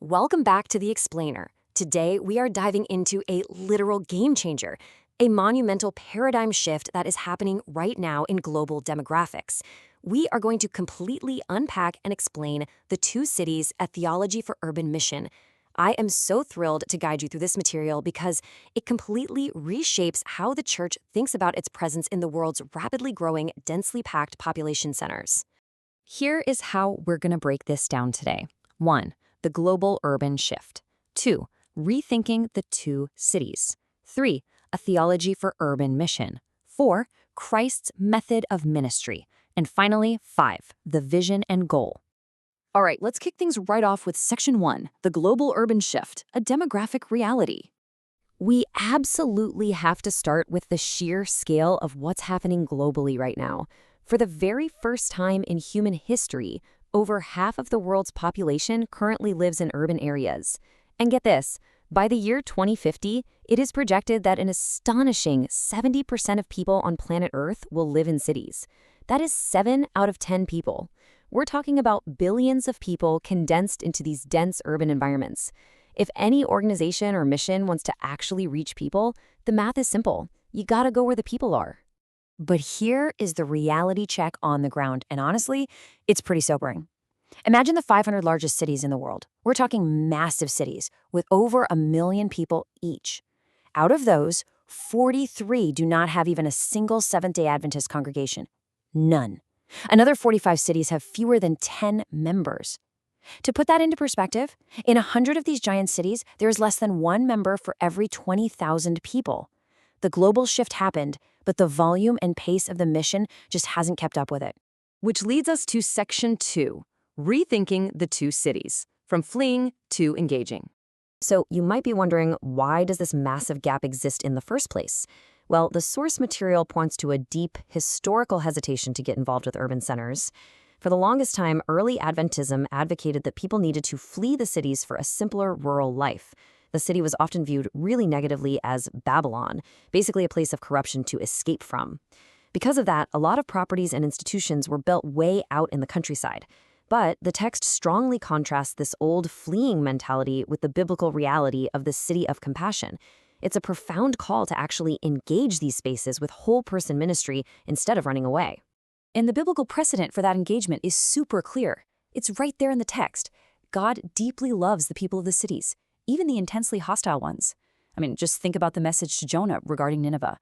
Welcome back to The Explainer. Today, we are diving into a literal game changer, a monumental paradigm shift that is happening right now in global demographics. We are going to completely unpack and explain the two cities at Theology for Urban Mission. I am so thrilled to guide you through this material because it completely reshapes how the church thinks about its presence in the world's rapidly growing, densely packed population centers. Here is how we're going to break this down today. 1. The global urban shift. 2. Rethinking the two cities. 3. A theology for urban mission. 4. Christ's method of ministry. And finally, 5. The vision and goal. All right, let's kick things right off with Section 1, the global urban shift, a demographic reality. We absolutely have to start with the sheer scale of what's happening globally right now. For the very first time in human history, over half of the world's population currently lives in urban areas. And get this, by the year 2050, it is projected that an astonishing 70% of people on planet Earth will live in cities. That is 7 out of 10 people. We're talking about billions of people condensed into these dense urban environments. If any organization or mission wants to actually reach people, the math is simple. You gotta go where the people are. But here is the reality check on the ground, and honestly, it's pretty sobering. Imagine the 500 largest cities in the world. We're talking massive cities with over 1 million people each. Out of those, 43 do not have even a single Seventh-day Adventist congregation. None. Another 45 cities have fewer than 10 members. To put that into perspective, in 100 of these giant cities, there is less than 1 member for every 20,000 people. The global shift happened, but the volume and pace of the mission just hasn't kept up with it. Which leads us to Section 2, rethinking the two cities, from fleeing to engaging. So you might be wondering, why does this massive gap exist in the first place? Well, the source material points to a deep historical hesitation to get involved with urban centers. For the longest time, early Adventism advocated that people needed to flee the cities for a simpler rural life. The city was often viewed really negatively as Babylon, basically a place of corruption to escape from. Because of that, a lot of properties and institutions were built way out in the countryside. But the text strongly contrasts this old fleeing mentality with the biblical reality of the city of compassion. It's a profound call to actually engage these spaces with whole-person ministry instead of running away. And the biblical precedent for that engagement is super clear. It's right there in the text. God deeply loves the people of the cities, even the intensely hostile ones. Just think about the message to Jonah regarding Nineveh.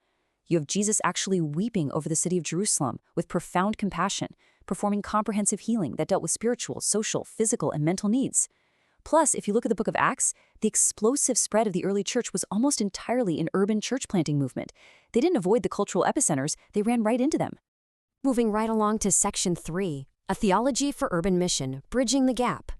You have Jesus actually weeping over the city of Jerusalem with profound compassion, performing comprehensive healing that dealt with spiritual, social, physical, and mental needs. Plus, if you look at the book of Acts, the explosive spread of the early church was almost entirely an urban church planting movement. They didn't avoid the cultural epicenters, they ran right into them. Moving right along to Section 3, a theology for urban mission, bridging the gap.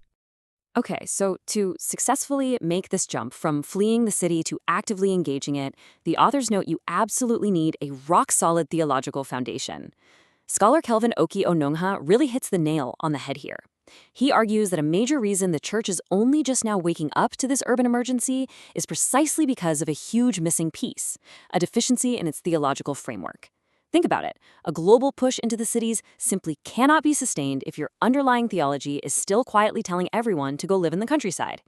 Okay, so to successfully make this jump from fleeing the city to actively engaging it, the authors note you absolutely need a rock-solid theological foundation. Scholar Kelvin Oki Onungha really hits the nail on the head here. He argues that a major reason the church is only just now waking up to this urban emergency is precisely because of a huge missing piece, a deficiency in its theological framework. Think about it. A global push into the cities simply cannot be sustained if your underlying theology is still quietly telling everyone to go live in the countryside.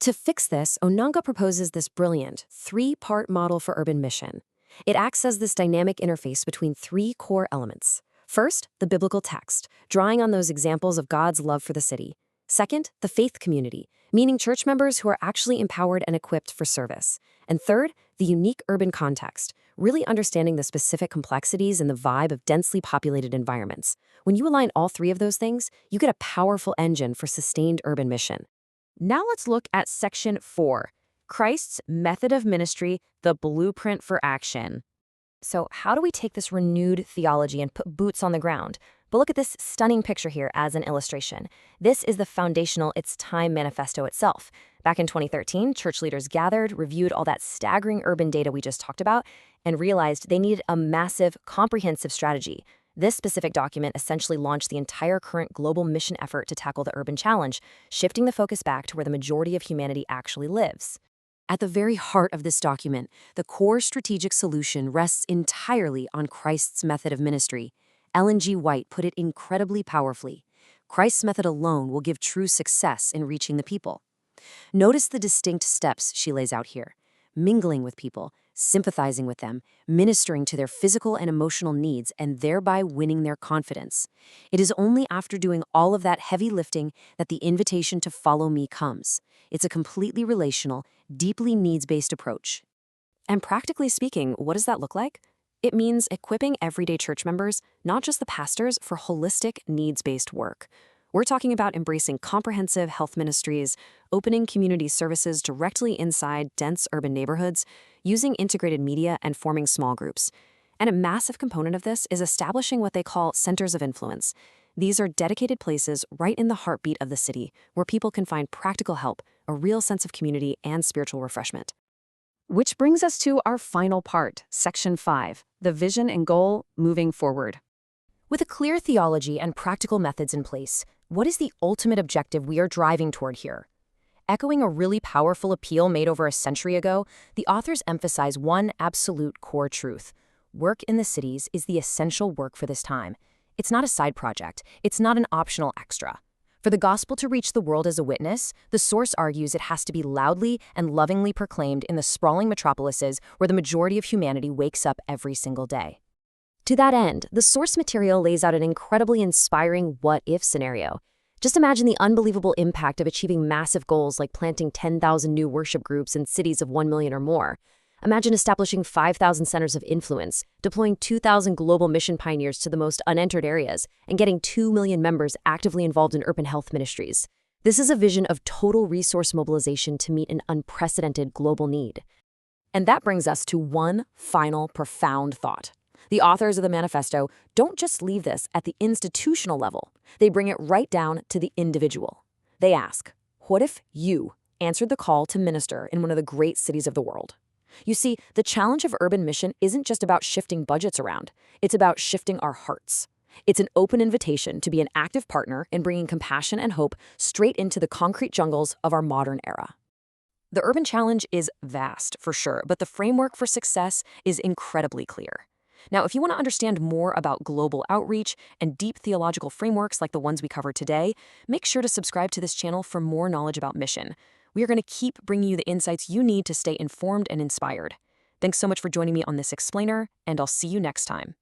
To fix this, Onungha proposes this brilliant 3-part model for urban mission. It acts as this dynamic interface between 3 core elements. First, the biblical text, drawing on those examples of God's love for the city. Second, the faith community, meaning church members who are actually empowered and equipped for service. And third, the unique urban context, really understanding the specific complexities and the vibe of densely populated environments. When you align all 3 of those things, you get a powerful engine for sustained urban mission. Now let's look at Section 4, Christ's method of ministry, the blueprint for action. So how do we take this renewed theology and put boots on the ground? But look at this stunning picture here as an illustration. This is the foundational It's Time manifesto itself. Back in 2013, church leaders gathered, reviewed all that staggering urban data we just talked about, and realized they needed a massive, comprehensive strategy. This specific document essentially launched the entire current global mission effort to tackle the urban challenge, shifting the focus back to where the majority of humanity actually lives. At the very heart of this document, the core strategic solution rests entirely on Christ's method of ministry. Ellen G. White put it incredibly powerfully. Christ's method alone will give true success in reaching the people. Notice the distinct steps she lays out here: mingling with people, sympathizing with them, ministering to their physical and emotional needs, and thereby winning their confidence. It is only after doing all of that heavy lifting that the invitation to follow me comes. It's a completely relational, deeply needs-based approach. And practically speaking, what does that look like? It means equipping everyday church members, not just the pastors, for holistic, needs-based work. We're talking about embracing comprehensive health ministries, opening community services directly inside dense urban neighborhoods, using integrated media, and forming small groups. And a massive component of this is establishing what they call centers of influence. These are dedicated places right in the heartbeat of the city where people can find practical help, a real sense of community, and spiritual refreshment. Which brings us to our final part, Section 5, the vision and goal moving forward. With a clear theology and practical methods in place, what is the ultimate objective we are driving toward here? Echoing a really powerful appeal made over a century ago, the authors emphasize one absolute core truth. Work in the cities is the essential work for this time. It's not a side project. It's not an optional extra. For the gospel to reach the world as a witness, the source argues it has to be loudly and lovingly proclaimed in the sprawling metropolises where the majority of humanity wakes up every single day. To that end, the source material lays out an incredibly inspiring what-if scenario. Just imagine the unbelievable impact of achieving massive goals like planting 10,000 new worship groups in cities of 1 million or more. Imagine establishing 5,000 centers of influence, deploying 2,000 global mission pioneers to the most unentered areas, and getting 2 million members actively involved in urban health ministries. This is a vision of total resource mobilization to meet an unprecedented global need. And that brings us to one final profound thought. The authors of the manifesto don't just leave this at the institutional level. They bring it right down to the individual. They ask, what if you answered the call to minister in one of the great cities of the world? You see, the challenge of urban mission isn't just about shifting budgets around. It's about shifting our hearts. It's an open invitation to be an active partner in bringing compassion and hope straight into the concrete jungles of our modern era. The urban challenge is vast, for sure, but the framework for success is incredibly clear. Now, if you want to understand more about global outreach and deep theological frameworks like the ones we covered today, make sure to subscribe to this channel for more knowledge about mission. We are going to keep bringing you the insights you need to stay informed and inspired. Thanks so much for joining me on this explainer, and I'll see you next time.